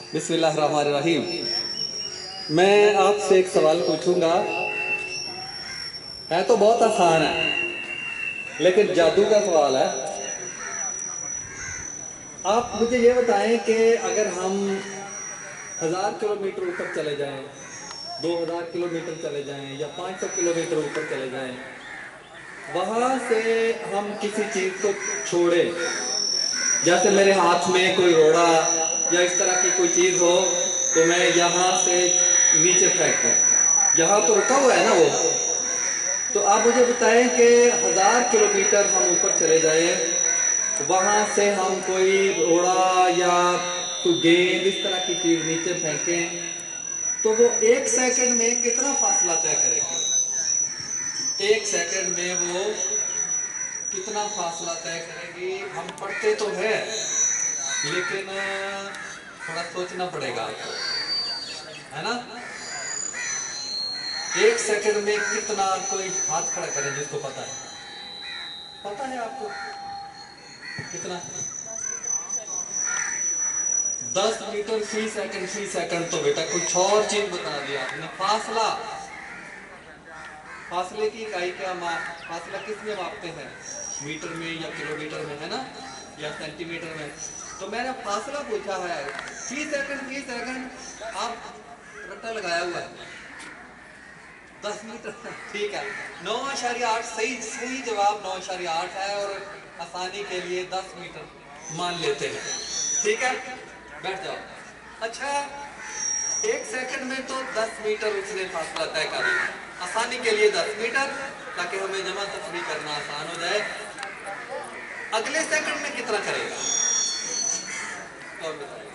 बिस्मिल्लाहिर्रहमानिर्रहीम। मैं आपसे एक सवाल पूछूंगा, है तो बहुत आसान है लेकिन जादू का सवाल है। आप मुझे ये बताएं कि अगर हम 1000 किलोमीटर ऊपर चले जाएं, 2000 किलोमीटर चले जाएं या 500 किलोमीटर ऊपर चले जाएं, वहां से हम किसी चीज को छोड़े, जैसे मेरे हाथ में कोई घोड़ा या इस तरह की कोई चीज हो तो मैं यहाँ से नीचे फेंक दूं, यहाँ तो रुका हुआ है ना वो। तो आप मुझे बताएं कि 1000 किलोमीटर हम ऊपर चले जाएं, वहां से हम कोई घोड़ा या कोई गेंद इस तरह की चीज नीचे फेंकें तो वो 1 सेकंड में कितना फासला तय करेगी? 1 सेकंड में वो कितना फासला तय करेगी? हम पढ़ते तो है लेकिन थोड़ा सोचना पड़ेगा आपको, है ना। 1 सेकंड में कितना? कोई हाथ खड़ा करे जिसको पता है। पता है आपको कितना? 10 मीटर फी सेकंड। फी सेकंड तो बेटा कुछ और चीज बता दिया आपने। फासला, फासले की इकाई क्या? फासला किस में मापते हैं? मीटर में या किलोमीटर में, है ना, या सेंटीमीटर में। तो मैंने फासला पूछा है, फी सेकंड। फी सेकंड आप रट्टा लगाया हुआ है, 10 मीटर। ठीक है, 9.8 सही जवाब 9.8 है और आसानी के लिए 10 मीटर मान लेते हैं। ठीक है, बैठ जाओ। अच्छा, 1 सेकंड में तो 10 मीटर उसने फासला तय कर दिया, आसानी के लिए 10 मीटर, ताकि हमें जमा तस्वीर करना आसान हो जाए। अगले सेकंड में कितना करेगा? और बताइए,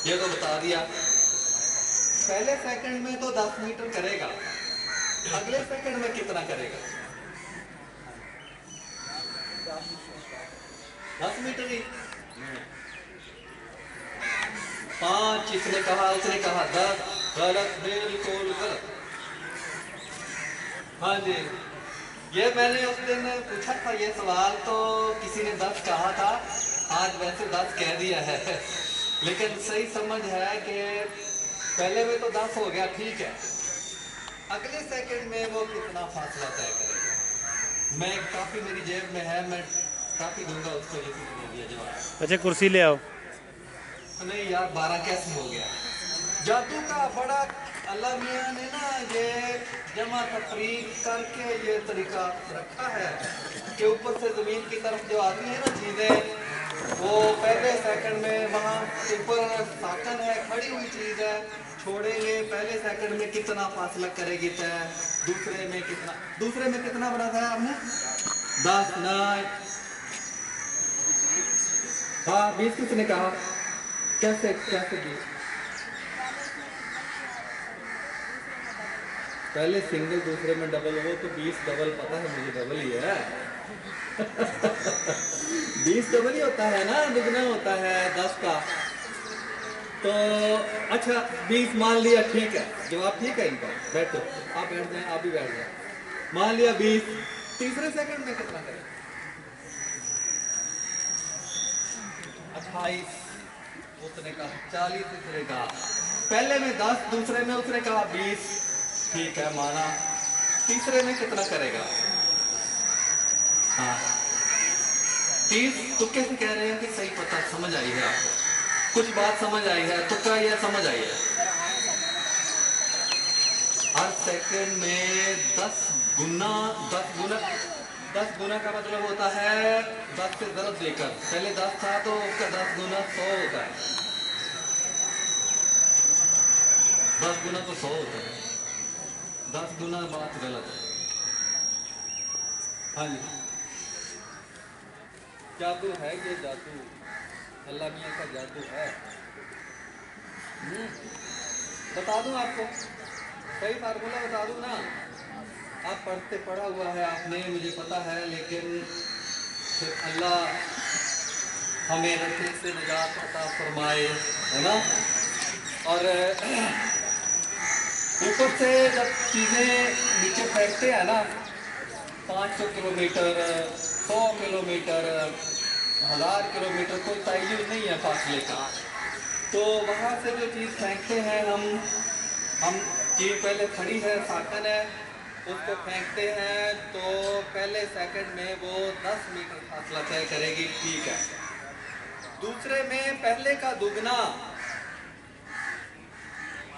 ये तो बता दिया। पहले सेकंड में तो 10 मीटर करेगा, अगले सेकंड में कितना करेगा? 10 मीटर ही। 5 इसने कहा, उसने कहा 10। गलत, बिल्कुल गलत। हाँ जी, ये मैंने उस दिन पूछा था ये सवाल, तो किसी ने 10 कहा था, आज वैसे 10 कह दिया है। लेकिन सही समझ है कि पहले में तो 10 हो गया, ठीक है, अगले सेकंड में वो कितना फासला तय करेगा? मैं काफी मेरी जेब में है, मैं काफी दूंगा उसको ये दे दिया जवाब। अच्छा, कुर्सी ले आओ। नहीं यार, 12 कैसे हो गया? जादू का बड़ा अल्लाह मियाँ ने ना ये जमा तफरीक करके ये तरीका रखा है कि ऊपर से जमीन की तरफ जो आती है ना चीजें, वो पहले सेकंड में वहाँ ऊपर साकन है, खड़ी हुई चीज है, छोड़ेंगे पहले सेकंड में कितना फासला करेगी तय, दूसरे में कितना? दूसरे में कितना बनाया आपने? 10 ना? हाँ, 20 किसने कहा? कैसे कैसे 20? पहले सिंगल, दूसरे में डबल, वो तो 20 डबल पता है मुझे, डबल ही है। 20 डबल ही होता है ना, दुगना होता है 10 का। तो अच्छा, 20 मान लिया, ठीक है, जवाब ठीक है इनका। बैठो, आप बैठ जाए, आप भी बैठ जाए। मान लिया 20, तीसरे सेकंड में कितना करें? 28 उसने कहा, 40 उसने कहा, पहले में 10, दूसरे में उसने कहा 20, ठीक है, माना। तीसरे में कितना करेगा? हाँ, 30। तो कैसे कह रहे हैं कि सही पता, समझ आई है आपको? कुछ बात समझ आई है? तो क्या यह समझ आई है? हर सेकंड में 10 गुना। 10 गुना, 10 गुना का मतलब होता है 10 से ज़रब देकर। पहले 10 था तो उसका 10 गुना 100 होता है। 10 गुना तो 100 होता है, 10 गुना बात गलत है। हाँ जी, जादू है ये, जादू अल्लाह मियाँ का जादू है। बता दूं आपको, सही फार्मूला बता दूं ना? आप पढ़ा हुआ है आपने, मुझे पता है, लेकिन फिर अल्लाह हमें रखे से निजात अता फरमाए, है ना। और ऊपर से जब चीज़ें नीचे फेंकते हैं ना, 500 किलोमीटर, 100 किलोमीटर, 1000 किलोमीटर, कोई तय्युद नहीं है फासले का। तो वहाँ से जो चीज़ फेंकते हैं हम चीज़ पहले खड़ी है, साकन है, उसको फेंकते हैं तो पहले सेकंड में वो 10 मीटर फासला तय करेगी, ठीक है। दूसरे में पहले का दुगना,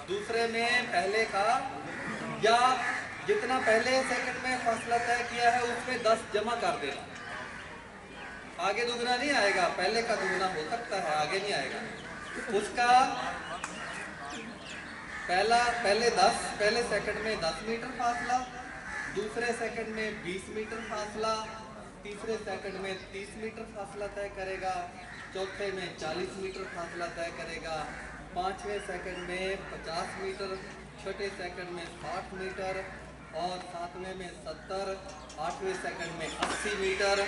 दूसरे में पहले का या जितना पहले सेकंड में फासला तय किया है उसमें 10 जमा कर देना, आगे दुगना नहीं आएगा, पहले का दुगना हो सकता है, आगे नहीं आएगा। उसका पहले सेकंड में 10 मीटर फासला, दूसरे सेकंड में 20 मीटर फासला, तीसरे सेकंड में 30 मीटर फासला तय करेगा, चौथे में 40 मीटर फासला तय करेगा, पांचवें सेकंड में 50 मीटर, छठे सेकंड में 60 मीटर और सातवें में 70, आठवें सेकंड में 80 मीटर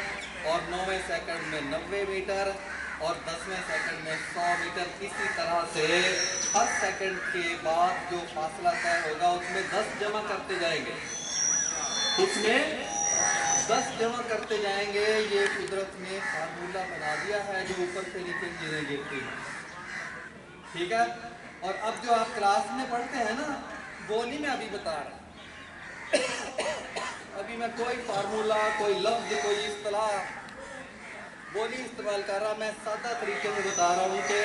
और नौवें सेकंड में 90 मीटर और 10वें सेकंड में 100 मीटर। इसी तरह से हर सेकंड के बाद जो फासला तय होगा उसमें 10 जमा करते जाएंगे, उसमें 10 जमा करते जाएंगे। ये कुदरत ने फार्मूला बना दिया है जो ऊपर से नीचे चीजें गिरती हैं, ठीक है। और अब जो आप क्लास में पढ़ते हैं ना, वो नहीं मैं अभी बता रहा, अभी मैं कोई फार्मूला, कोई लफ्ज, कोई इस्तिलाह वो नहीं इस्तेमाल कर रहा, मैं सादा तरीके से बता रहा हूँ कि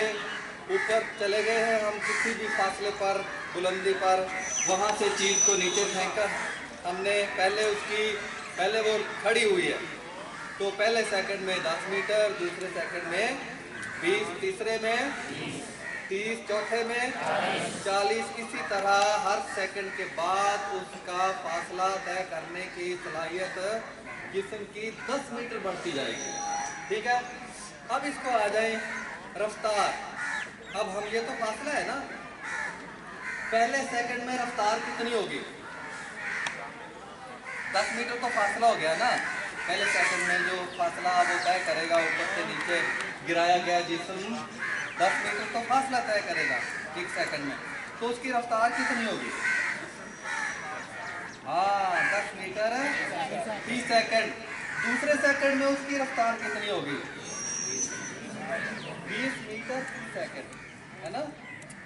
ऊपर चले गए हैं हम किसी भी फासले पर, बुलंदी पर, वहाँ से चीज़ को नीचे फेंका हमने, पहले वो खड़ी हुई है तो पहले सेकंड में 10 मीटर, दूसरे सेकंड में 20, तीसरे में 30, चौथे में 40। इसी तरह हर सेकंड के बाद उसका फासला तय करने की सलाहियत जिस्म की 10 मीटर बढ़ती जाएगी, ठीक है। अब इसको आ जाए रफ्तार। अब हम ये तो फासला है ना, पहले सेकंड में रफ्तार कितनी होगी? 10 मीटर तो फासला हो गया ना, पहले सेकंड में जो फासला वो तय करेगा, ऊपर से नीचे गिराया गया जिस्म 10 मीटर तो फासला तय करेगा एक सेकंड में, तो उसकी रफ्तार कितनी होगी? हाँ, 10 मीटर 30 सेकंड। दूसरे सेकंड में उसकी रफ्तार कितनी होगी? 20 मीटर 30 सेकंड, है ना।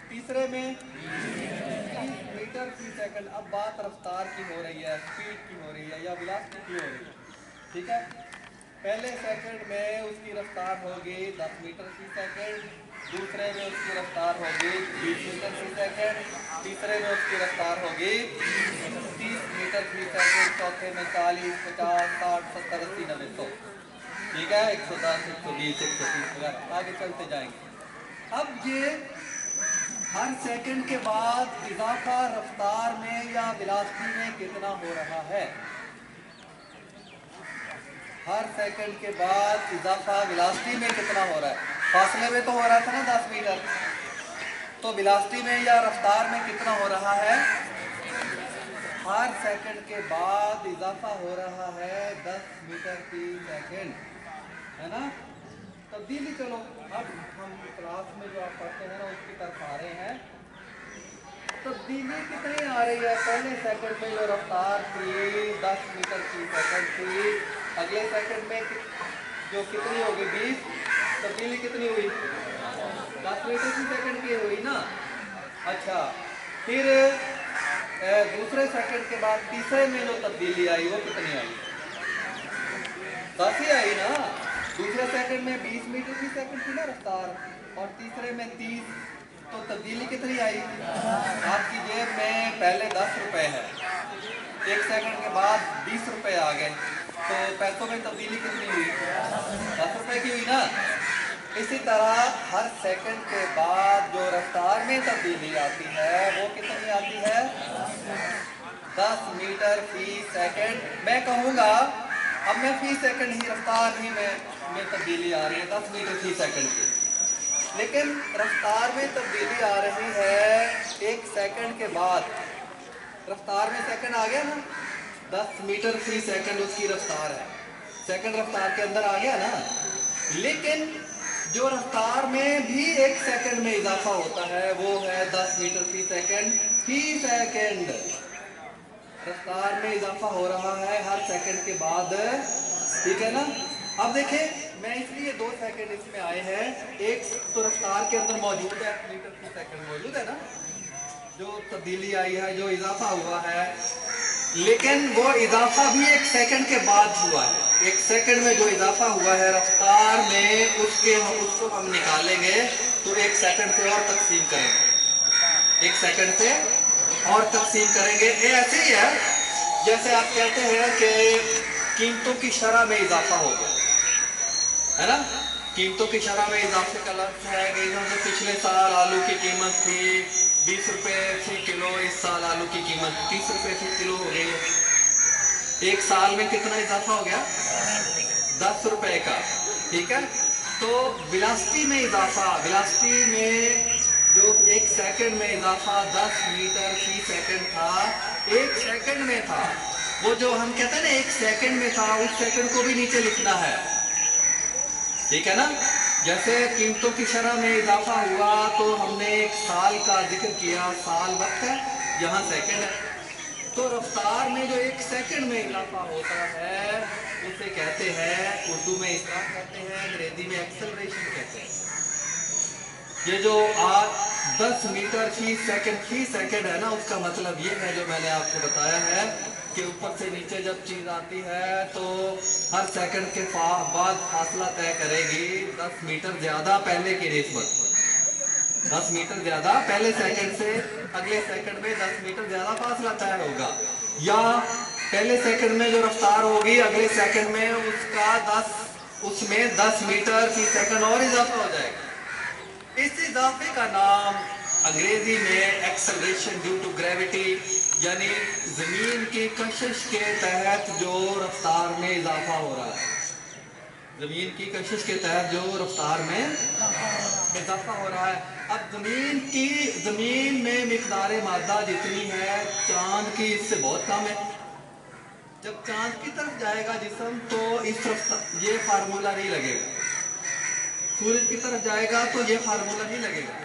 तीसरे में 30 मीटर 30 सेकंड। अब बात रफ्तार की हो रही है, स्पीड की हो रही है या वेलोसिटी की हो रही है, ठीक है। पहले सेकंड में उसकी रफ्तार होगी 10 मीटर 30 सेकंड, दूसरे में उसकी रफ्तार होगी 20 मीटर 30 सेकंड, तीसरे में उसकी रफ्तार होगी 30 मीटर 30 सेकंड, चौथे में 40, 50, 60, 70, 80, 90, 100, ठीक है। 110, 120, 130 वगैरह आगे चलते जाएंगे। अब ये हर सेकंड के बाद इजाफा रफ्तार में या वेलोसिटी में कितना हो रहा है? हर सेकंड के बाद इजाफा वेलोसिटी में कितना हो रहा है? फासले में तो हो रहा था ना 10 मीटर, तो वेलोसिटी में या रफ्तार में कितना हो रहा है? हर सेकंड के बाद इजाफा हो रहा है 10 मीटर 30 सेकंड, है ना। तब्दीली चलो अब हम क्लास में जो आप पढ़ते हैं ना उसकी तरफ आ रहे हैं। तब्दीली कितनी आ रही है? पहले सेकंड में जो रफ्तार थी 10 मीटर 30 सेकंड थी, अगले सेकंड में जो कितनी होगी 20, तब्दीली कितनी हुई? 10 मीटर 30 सेकंड की हुई ना। अच्छा, फिर दूसरे सेकंड के बाद तीसरे में जो तब्दीली आई वो कितनी आई? 10 ही आई ना। दूसरे सेकंड में 20 मीटर 30 सेकंड थी ना रफ्तार और तीसरे में 30, तो तब्दीली कितनी आई? आपकी जेब में पहले 10 रुपए है, एक सेकंड के बाद 20 रुपए आ गए, तो पैसों में तब्दीली कितनी हुई? 10 रुपए की हुई ना। इसी तरह हर सेकंड के बाद जो रफ्तार में तब्दीली आती है वो कितनी आती है? 10 मीटर फी सेकंड। मैं कहूँगा अब मैं फी सेकंड ही, रफ्तार ही में तब्दीली आ रही है 10 मीटर फी सेकंड की, लेकिन रफ्तार में तब्दीली आ रही है एक सेकंड के बाद। रफ्तार में सेकंड आ गया ना, 10 मीटर फी सेकंड उसकी रफ्तार है, सेकंड रफ्तार के अंदर आ गया ना। लेकिन जो रफ्तार में भी एक सेकंड में इजाफा होता है वो है 10 मीटर फी सेकंड। फी सेकंड रफ्तार में इजाफा हो रहा है हर सेकंड के बाद, ठीक है ना। अब देखें मैं इसलिए 2 सेकंड इसमें आए हैं। एक तो रफ्तार के अंदर मौजूद है, मीटर प्रति सेकंड मौजूद है ना, जो तब्दीली आई है, जो इजाफा हुआ है, लेकिन वो इजाफा भी 1 सेकंड के बाद हुआ है। 1 सेकंड में जो इजाफा हुआ है रफ्तार में, उसको हम निकालेंगे तो 1 सेकंड से और तकसीम करेंगे, 1 सेकंड से और तकसीम करेंगे। ये ऐसे ही है जैसे आप कहते हैं कि कीमतों की शरह में इजाफा हो गया है ना। कीमतों की शरह में इजाफे का लफ्ज़ है कि जैसे पिछले साल आलू की कीमत थी 20 रुपये फी किलो, इस साल आलू की कीमत 30 रुपये फी किलो हो गई है। 1 साल में कितना इजाफा हो गया? 10 रुपये का। ठीक है, तो वेलोसिटी में इजाफा, वेलोसिटी में जो 1 सेकंड में इजाफा 10 मीटर फी सेकंड था, 1 सेकंड में था। वो जो हम कहते हैं ना 1 सेकंड में था, उस सेकंड को भी नीचे लिखना है। ठीक है ना। जैसे कीमतों की शरह में इजाफा हुआ तो हमने 1 साल का जिक्र किया, साल वक्त है, यहाँ सेकंड है। तो रफ्तार में जो 1 सेकंड में इजाफा होता है उसे कहते हैं, उर्दू में इसराह कहते हैं, अंग्रेजी में एक्सेलरेशन कहते हैं। ये जो 10 मीटर फी सेकंड है ना, उसका मतलब ये है जो मैंने आपको बताया है कि ऊपर से नीचे जब चीज आती है तो हर सेकंड के बाद फासला तय करेगी 10 मीटर ज्यादा पहले की निस्बत, 10 मीटर ज्यादा पहले सेकंड से अगले सेकंड में 10 मीटर ज्यादा फासला तय होगा, या पहले सेकंड में जो रफ्तार होगी अगले सेकंड में उसमें 10 मीटर फी सेकंड और इजाफा हो जाएगा। इस इजाफे का नाम अंग्रेजी में एक्सेलरेशन ड्यू टू ग्रेविटी, यानी जमीन की कशिश के तहत जो रफ्तार में इजाफा हो रहा है, जमीन की कशिश के तहत जो रफ्तार में इजाफा हो रहा है। अब जमीन में मिकदार मादा जितनी है चांद की इससे बहुत कम है। जब चांद की तरफ जाएगा जिस्म तो इस ये फार्मूला नहीं लगेगा, सूरज की तरफ जाएगा तो ये फार्मूला नहीं लगेगा।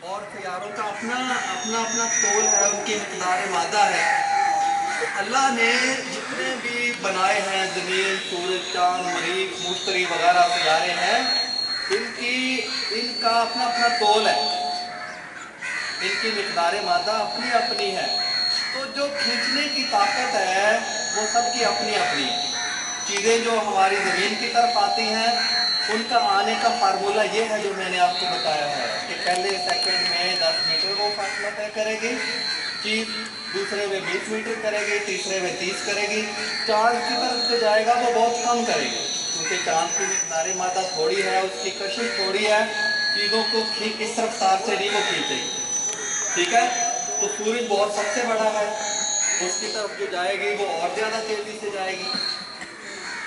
और सियारों का अपना तोल है, उनकी मिकदार मादा है। तो अल्लाह ने जितने भी बनाए हैं, जमीन, सूरज, चांद, मरीख, मुश्तरी वगैरह सियारे हैं, इनका अपना तोल है, इनकी मिकदार मादा अपनी अपनी है। तो जो खींचने की ताकत है वो सबकी अपनी अपनी चीज़ें जो हमारी ज़मीन की तरफ आती हैं उनका आने का फार्मूला ये है जो मैंने आपको बताया है कि पहले सेकंड में 10 मीटर वो फासला तय करेगी चीज़, दूसरे में 20 मीटर करेगी, तीसरे में 30 करेगी। चांद की तरफ जो जाएगा वो बहुत कम करेगी क्योंकि चांद की मिकदार मादा थोड़ी है, उसकी कशिश थोड़ी है, चीज़ों को इस रफ्तार से नहीं वो खींचेगी। ठीक है, तो सूरज बहुत सबसे बड़ा है, उसकी तरफ जो जाएगी वो और ज़्यादा तेज़ी से जाएगी।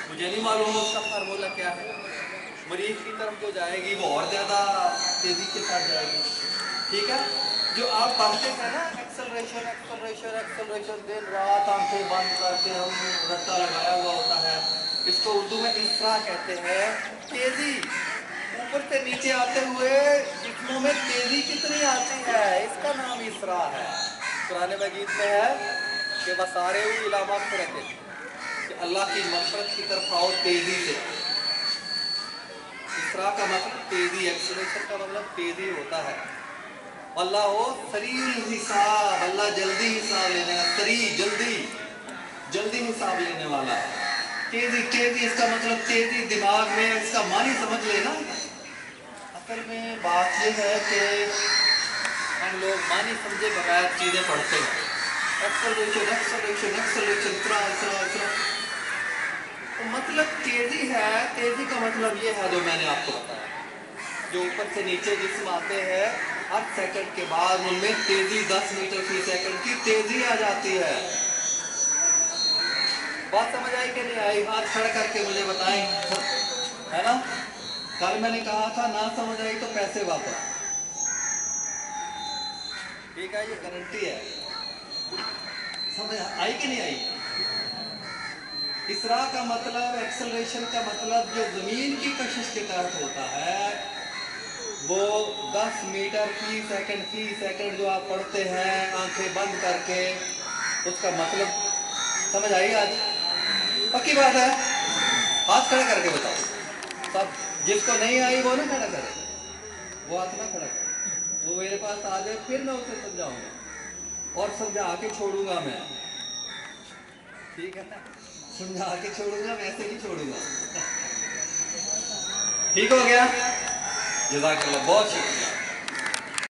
मुझे नहीं मालूम उसका फार्मूला क्या है। मरीज की तरफ जो जाएगी वो और ज़्यादा तेज़ी के साथ जाएगी। ठीक है, जो आप पढ़ते हैं ना एक्सेलरेशन एक्सेलरेशन एक्सेलरेशन, दिन रात आंखें बंद करके हम रट्टा लगाया हुआ होता है, इसको उर्दू में इसरा कहते हैं। तेज़ी ऊपर से नीचे आते हुए जिस्मों में तेज़ी कितनी आती है, इसका नाम इसरा है। कुरान मजीद में है कि बसारे इला मग़फ़िरत, कि अल्लाह की मग़फ़िरत की तरफ आओ तेज़ी से। इसरा का मतलब तेज़ी, एक्सेलरेशन का मतलब तेज़ी होता है। अल्लाह हो सरीउल हिसाब, अल्लाह जल्दी हिसाब लेने का, सरी जल्दी हिसाब लेने वाला। तेज़ी इसका मतलब तेज़ी दिमाग में, इसका मानी समझ लेना। असल में बात यह है कि हम लोग मानी समझे बगैर चीज़ें पढ़ते हैं। एक्सेलरेशन एक्सेलरेशन एक्सेलरेशन इतना तो मतलब तेज़ी है। तेज़ी का मतलब ये है जो मैंने आपको बताया, जो ऊपर से नीचे जिस्म आते हैं हर सेकंड के बाद उनमें तेज़ी 10 मीटर फी सेकंड की तेज़ी आ जाती है। बात समझ आई कि नहीं आई? हाथ खड़ा करके मुझे बताएं, है ना। कल मैंने कहा था ना समझ आई तो पैसे वापस। ठीक है, ये गारंटी है। समझ आई कि नहीं आई? इसरा का मतलब, एक्सेलरेशन का मतलब जो ज़मीन की कशिश के तहत होता है वो 10 मीटर फी सेकंड जो आप पढ़ते हैं आंखें बंद करके, उसका मतलब समझ आई आज? पक्की बात है, हाथ खड़ा करके बताओ। सब जिसको नहीं आई वो ना खड़ा करे, वो हाथ ना खड़ा करे, वो मेरे पास आ जाए, फिर मैं उसे समझाऊंगा और समझा के छोड़ूंगा मैं, ठीक है ना, समझा के छोड़ूंगा, वैसे नहीं छोड़ूंगा। ठीक हो गया, जज़ाकल्लाह, बहुत शुक्रिया।